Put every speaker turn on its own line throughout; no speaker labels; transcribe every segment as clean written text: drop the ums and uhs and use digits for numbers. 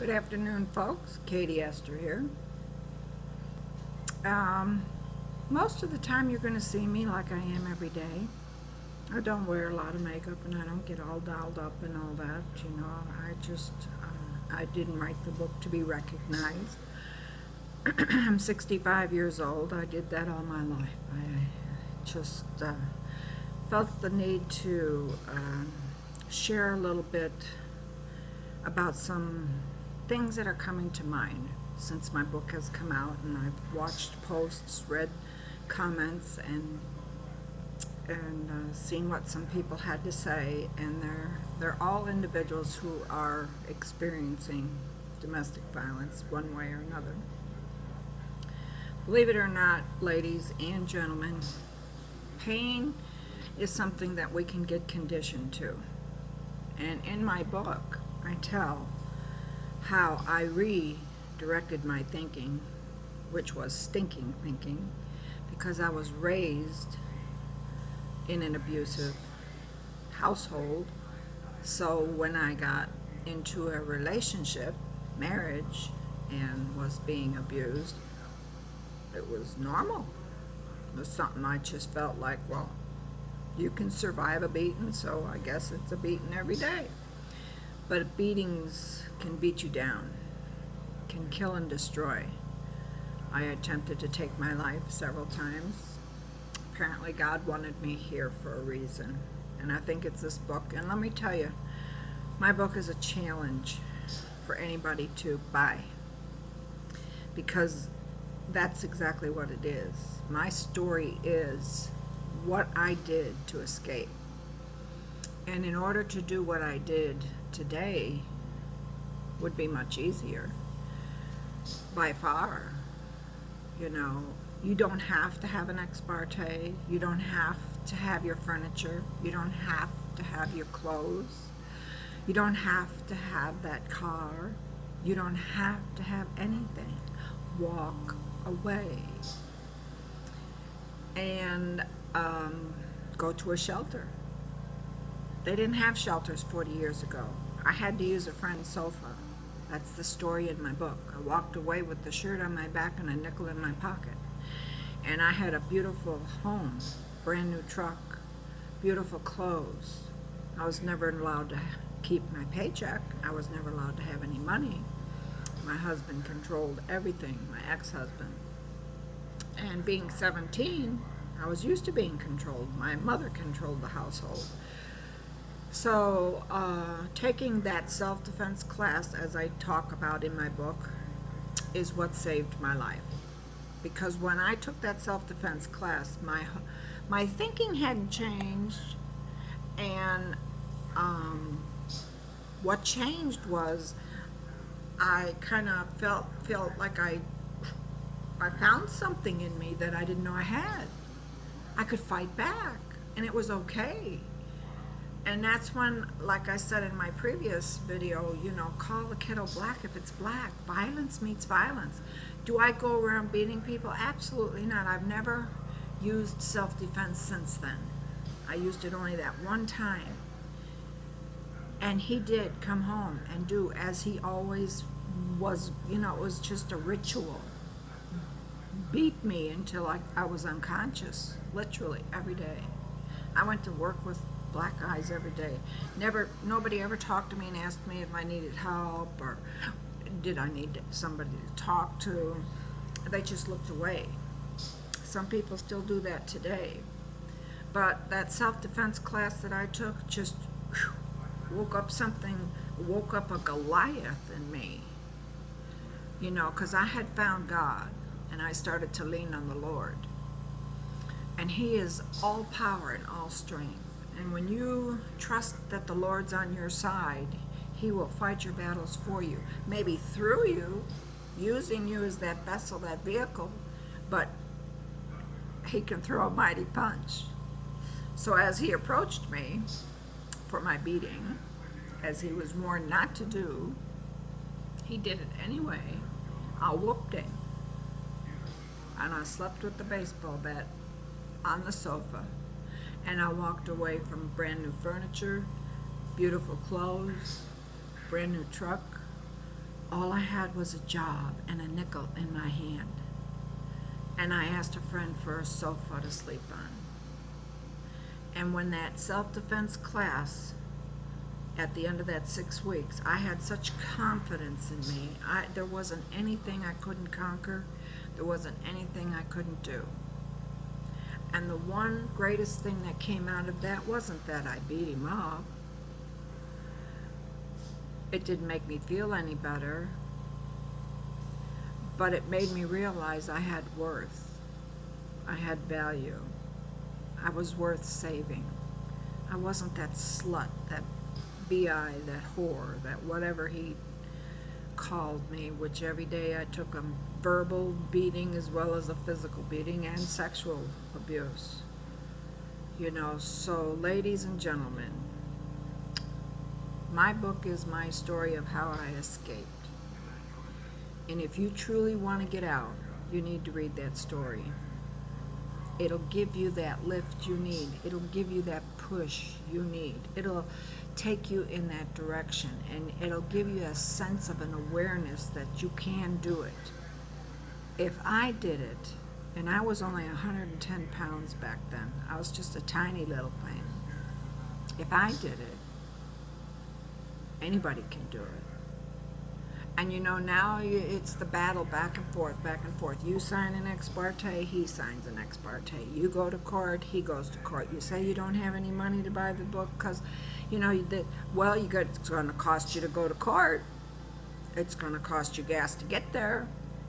Good afternoon, folks. Katie Esther here. Um, Most of the time, you're going to see me like I am every day. I don't wear a lot of makeup and I don't get all dolled up and all that. I didn't write the book to be recognized. I'm 65 years old. I did that all my life. I just felt the need to share a little bit about some things that are coming to mind since my book has come out, and I've watched posts, read comments, and seen what some people had to say, and they're all individuals who are experiencing domestic violence one way or another. Believe it or not, ladies and gentlemen, pain is something that we can get conditioned to. And in my book, I tell how I redirected my thinking, which was stinking thinking, because I was raised in an abusive household. So when I got into a relationship, marriage, and was being abused, it was normal. It was something I just felt like, well, you can survive a beating, so I guess it's a beating every day. But beatings can beat you down, can kill and destroy. I attempted to take my life several times. Apparently God wanted me here for a reason, and I think it's this book. And let me tell you, my book is a challenge for anybody to buy, because that's exactly what it is. My story is what I did to escape. And in order to do what I did today would be much easier. By far. You don't have to have an ex parte. You don't have to have your furniture. You don't have to have your clothes. You don't have to have that car. You don't have to have anything. Walk away. And go to a shelter. They didn't have shelters 40 years ago. I had to use a friend's sofa. That's the story in my book. I walked away with the shirt on my back and a nickel in my pocket. And I had a beautiful home, brand new truck, beautiful clothes. I was never allowed to keep my paycheck. I was never allowed to have any money. My husband controlled everything, my ex-husband. And being 17, I was used to being controlled. My mother controlled the household. So taking that self-defense class, as I talk about in my book, is what saved my life. Because when I took that self-defense class, my thinking hadn't changed, and what changed was I kind of felt like I found something in me that I didn't know I had. I could fight back, and it was okay. And that's when, like I said in my previous video, call the kettle black if it's black. Violence meets violence. Do I go around beating people? Absolutely not. I've never used self-defense since then. I used it only that one time. And he did come home and do as he always was, it was just a ritual. Beat me until I was unconscious, literally, every day. I went to work with black eyes every day. Nobody ever talked to me and asked me if I needed help or did I need somebody to talk to. They just looked away. Some people still do that today. But that self-defense class that I took just woke up a Goliath in me. Because I had found God and I started to lean on the Lord. And He is all power and all strength. And when you trust that the Lord's on your side, He will fight your battles for you. Maybe through you, using you as that vessel, that vehicle, but He can throw a mighty punch. So as He approached me for my beating, as He was warned not to do, He did it anyway. I whooped Him. And I slept with the baseball bat on the sofa. And I walked away from brand new furniture, beautiful clothes, brand new truck, All I had was a job and a nickel in my hand. And I asked a friend for a sofa to sleep on. And when that self-defense class, at the end of that 6 weeks, I had such confidence in me. There wasn't anything I couldn't conquer. There wasn't anything I couldn't do. And the one greatest thing that came out of that wasn't that I beat him up. It didn't make me feel any better, but it made me realize I had worth. I had value. I was worth saving. I wasn't that slut, that BI, that whore, that whatever he called me, which every day I took a verbal beating as well as a physical beating and sexual abuse. You know, so ladies and gentlemen, my book is my story of how I escaped. And if you truly want to get out, you need to read that story. It'll give you that lift you need. It'll give you that push you need. It'll take you in that direction, and it'll give you a sense of an awareness that you can do it. If I did it, and I was only 110 pounds back then, I was just a tiny little thing. If I did it, anybody can do it. And you know, now it's the battle back and forth, back and forth. You sign an ex parte, he signs an ex parte. You go to court, he goes to court. You say you don't have any money to buy the book because, you know, it's going to cost you to go to court. It's going to cost you gas to get there.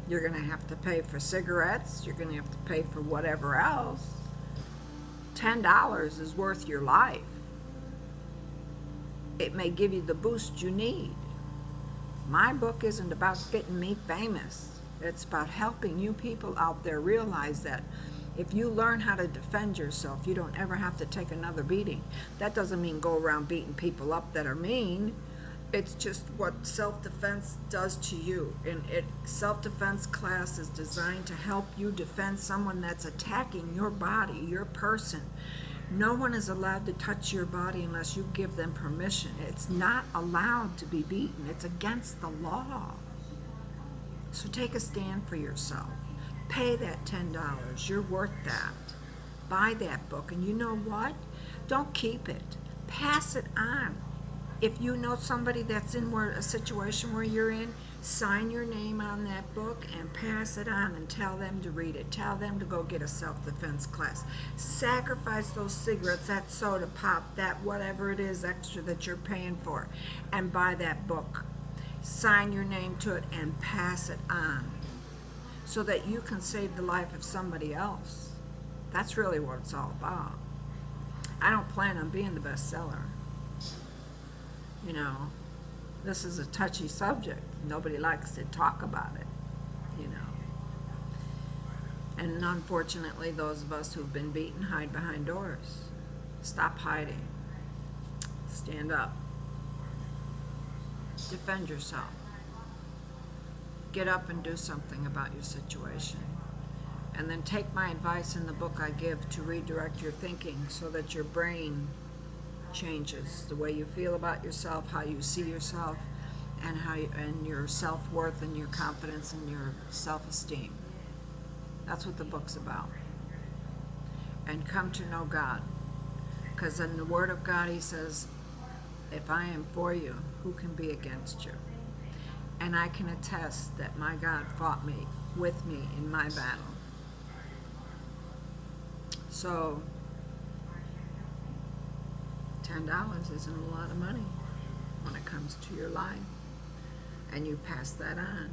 You're going to have to pay for cigarettes. You're going to have to pay for whatever else. $10 is worth your life. It may give you the boost you need. My book isn't about getting me famous. It's about helping you people out there realize that if you learn how to defend yourself, you don't ever have to take another beating. That doesn't mean go around beating people up that are mean. It's just what self-defense does to you. And self-defense class is designed to help you defend someone that's attacking your body, your person. No one is allowed to touch your body unless you give them permission. It's not allowed to be beaten. It's against the law. So take a stand for yourself. Pay that $10. You're worth that. Buy that book. And you know what? Don't keep it. Pass it on. If you know somebody that's in a situation where you're in, sign your name on that book and pass it on and tell them to read it. Tell them to go get a self-defense class. Sacrifice those cigarettes, that soda pop, that whatever it is extra that you're paying for, and buy that book. Sign your name to it and pass it on so that you can save the life of somebody else. That's really what it's all about. I don't plan on being the bestseller. You know, this is a touchy subject. Nobody likes to talk about it, you know. And unfortunately, those of us who've been beaten hide behind doors. Stop hiding. Stand up. Defend yourself. Get up and do something about your situation. And then take my advice in the book I give to redirect your thinking so that your brain changes the way you feel about yourself, how you see yourself, and and your self-worth and your confidence and your self-esteem. That's what the book's about. And come to know God. Because in the Word of God, He says, if I am for you, who can be against you? And I can attest that my God fought with me in my battle. So, $10 isn't a lot of money when it comes to your life. And you pass that on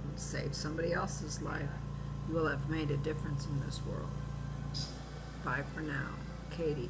and save somebody else's life. You will have made a difference in this world. Bye for now. Katie.